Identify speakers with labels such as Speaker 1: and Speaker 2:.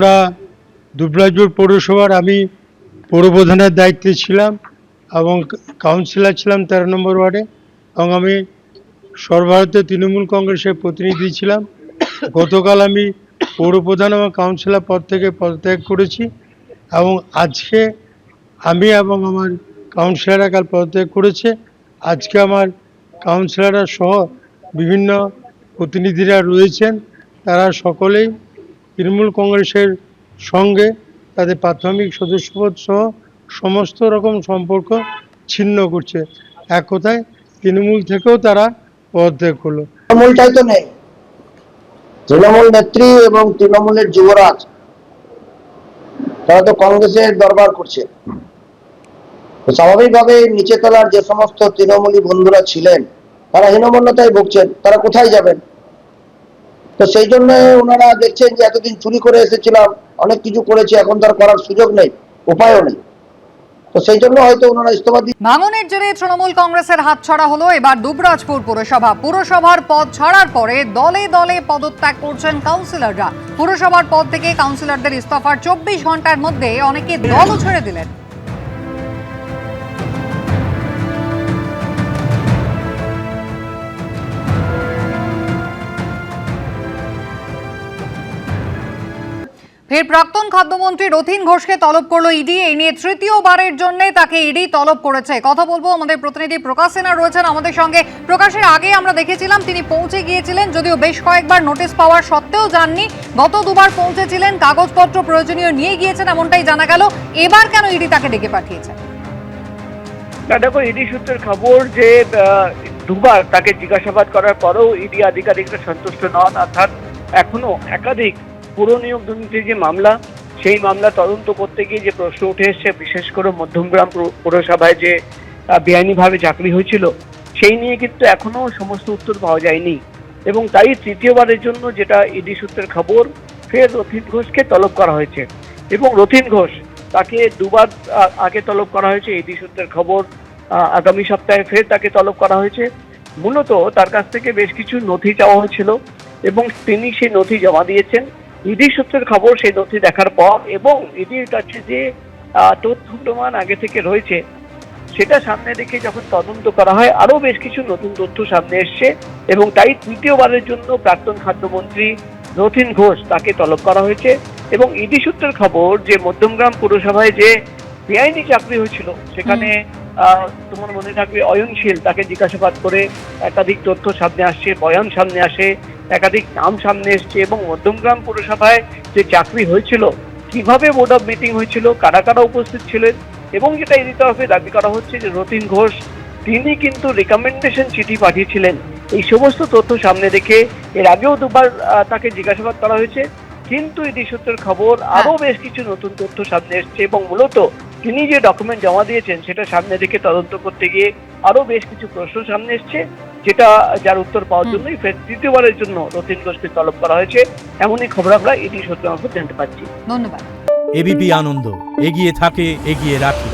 Speaker 1: আমরা দুবরাজপুর পৌরসভার আমি পৌরপ্রধানের দায়িত্বে ছিলাম এবং কাউন্সিলর ছিলাম 13 নম্বর ওয়ার্ডে, এবং আমি সর্বভারতীয় তৃণমূল কংগ্রেসের প্রতিনিধি ছিলাম। গতকাল আমি পৌরপ্রধান এবং কাউন্সিলর পদ থেকে পদত্যাগ করেছি, এবং আজকে আমি এবং আমার কাউন্সিলররা কাল পদত্যাগ করেছে। আজকে আমার কাউন্সিলররা সহ বিভিন্ন প্রতিনিধিরা রয়েছেন, তারা সকলেই তৃণমূল কংগ্রেসের সঙ্গে তাদের প্রাথমিক সদস্যপদ সহ সমস্ত রকম সম্পর্ক ছিন্ন করছে। এক কথায় তৃণমূল থেকেও তারা পদত্যাগ করলো।
Speaker 2: তৃণমূলটাই তো নেই, তৃণমূল নেত্রী এবং তৃণমূলের যুবরাজ তারা তো কংগ্রেসের দরবার করছে। তো স্বাভাবিকভাবে নিচে তলার যে সমস্ত তৃণমূলী বন্ধুরা ছিলেন তারা হীনমন্যতায় ভুগছেন, তারা কোথায় যাবেন? তো সেই জন্য ওনারা দেখছেন যে এতদিন চুরি করে এসেছিলাম, অনেক কিছু করেছি, এখন তার করার সুযোগ নেই, উপায়ও নেই। তো সেই জন্য হয়তো ওনারা ইস্তফা দিয়ে
Speaker 3: ভাঙনের জেরে তৃণমূল কংগ্রেসের হাতছাড়া হলো এবার দুবরাজপুর পুরসভার পদ ছাড়ার পরে দলে দলে পদত্যাগ করছেন কাউন্সিলররা। পুরসভার পদ থেকে কাউন্সিলরদের ইস্তফার 24 ঘন্টার মধ্যে অনেকে দলও ছেড়ে দিলেন। ফের প্রাক্তন খাদ্যমন্ত্রী রথীন ঘোষকে তলব করলো ইডি। এই নিয়ে তৃতীয়বারের জন্য তাকে ইডি তলব করেছে। কথা বলবো, আমাদের প্রতিনিধি প্রকাশ সিনহা রয়েছেন আমাদের সঙ্গে। প্রকাশের আগে আমরা দেখেছিলাম তিনি পৌঁছে গিয়েছিলেন, যদিও বেশ কয়েকবার নোটিশ পাওয়ার সত্ত্বেও যাননি। গত দুবার পৌঁছেছিলেন, কাগজপত্র প্রয়োজনীয় নিয়ে গিয়েছেন, এমনটাই জানা গেল। এবার কেন ইডি তাকে ডেকে পাঠিয়েছে?
Speaker 4: দেখো, ইডি সূত্রের খবর যে দুবার তাকে জিজ্ঞাসাবাদ করার পরেও ইডি আধিকারিকরা সন্তুষ্ট নন, অর্থাৎ এখনো একাধিক পুর নিয়োগ দুর্নীতির যে মামলা, সেই মামলা তদন্ত করতে গিয়ে যে প্রশ্ন উঠে এসছে, বিশেষ করে মধ্যমগ্রাম পৌরসভায় যে বেআইনিভাবে চাকরি হয়েছিল, সেই নিয়ে কিন্তু এখনো সমস্ত উত্তর পাওয়া যায়নি। এবং তাই তৃতীয়বারের জন্য, যেটা ইডি সূত্রের খবর, ফের রথীন ঘোষকে তলব করা হয়েছে। এবং রথীন ঘোষ তাকে দুবার আগে তলব করা হয়েছে, ইডি সূত্রের খবর আগামী সপ্তাহে ফের তাকে তলব করা হয়েছে। মূলত তার কাছ থেকে বেশ কিছু নথি চাওয়া হয়েছিল এবং তিনি সেই নথি জমা দিয়েছেন। ইডি সূত্রের খবর সেই নথি দেখার পর এবং ইডির কাছে যে তথ্য প্রমাণ আগে থেকে রয়েছে সেটা সামনে রেখে যখন তদন্ত করা হয়, আরো বেশ কিছু নতুন তথ্য সামনে এসছে। এবং তাই তৃতীয়বারের জন্য প্রাক্তন খাদ্যমন্ত্রী রথীন ঘোষ তাকে তলব করা হয়েছে। এবং ইডি সূত্রের খবর যে মধ্যমগ্রাম পুরসভায় যে বেআইনি চাকরি হয়েছিল, সেখানে তোমার মনে থাকবে অয়নশীল, তাকে জিজ্ঞাসাবাদ করে একাধিক তথ্য সামনে আসছে, বয়ান সামনে আসে, একাধিক নাম সামনে এসছে। এবং মধ্যমগ্রাম পুরসভায় যে চাকরি হয়েছিল, কিভাবে বোর্ড অফ মিটিং হয়েছিল, কারা কারা উপস্থিত ছিলেন, এবং যেটা ইডি তরফে দাবি করা হচ্ছে যে রথীন ঘোষ তিনি কিন্তু রিকমেন্ডেশন চিঠি পাঠিয়েছিলেন। এই সমস্ত তথ্য সামনে রেখে এর আগেও দুবার তাকে জিজ্ঞাসাবাদ করা হয়েছে, কিন্তু ইডি সূত্রের খবর আরো বেশ কিছু নতুন তথ্য সামনে এসছে। এবং মূলত তিনি যে ডকুমেন্ট জমা দিয়েছেন সেটা সামনে রেখে তদন্ত করতে গিয়ে আরো বেশ কিছু প্রশ্ন সামনে এসছে, যেটা যার উত্তর পাওয়ার জন্যই ফের তৃতীয়বারের জন্য রথীন ঘোষকে তলব করা হয়েছে। এমনই খবর আমরা ইডি সূত্রের মারফত জানতে পারছি।
Speaker 3: ধন্যবাদ।
Speaker 5: এবিপি আনন্দ, এগিয়ে থাকে, এগিয়ে রাখে।